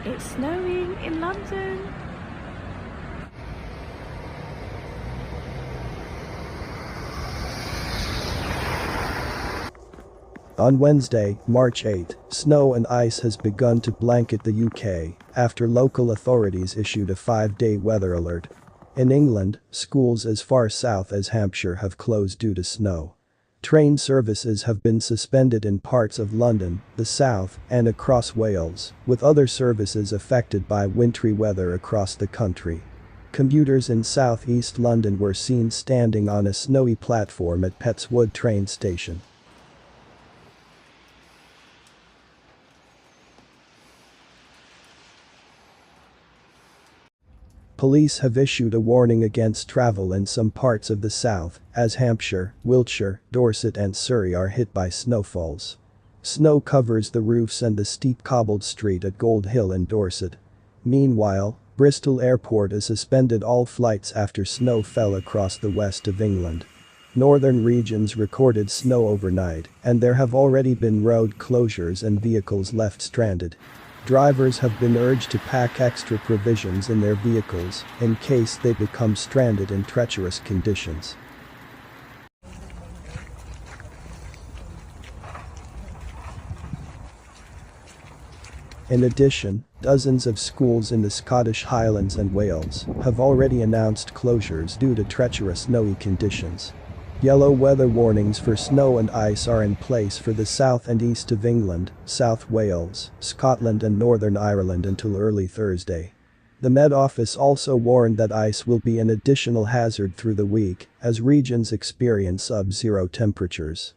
It's snowing in London. On Wednesday, March 8, snow and ice has begun to blanket the UK after local authorities issued a 5-day weather alert. In England, schools as far south as Hampshire have closed due to snow. Train services have been suspended in parts of London, the south, and across Wales, with other services affected by wintry weather across the country. Commuters in south-east London were seen standing on a snowy platform at Pettswood train station. Police have issued a warning against travel in some parts of the south, as Hampshire, Wiltshire, Dorset and Surrey are hit by snowfalls. Snow covers the roofs and the steep cobbled street at Gold Hill in Dorset. Meanwhile, Bristol Airport has suspended all flights after snow fell across the west of England. Northern regions recorded snow overnight, and there have already been road closures and vehicles left stranded. Drivers have been urged to pack extra provisions in their vehicles in case they become stranded in treacherous conditions. In addition, dozens of schools in the Scottish Highlands and Wales have already announced closures due to treacherous snowy conditions. Yellow weather warnings for snow and ice are in place for the south and east of England, South Wales, Scotland and Northern Ireland until early Thursday. The Met Office also warned that ice will be an additional hazard through the week as regions experience sub-zero temperatures.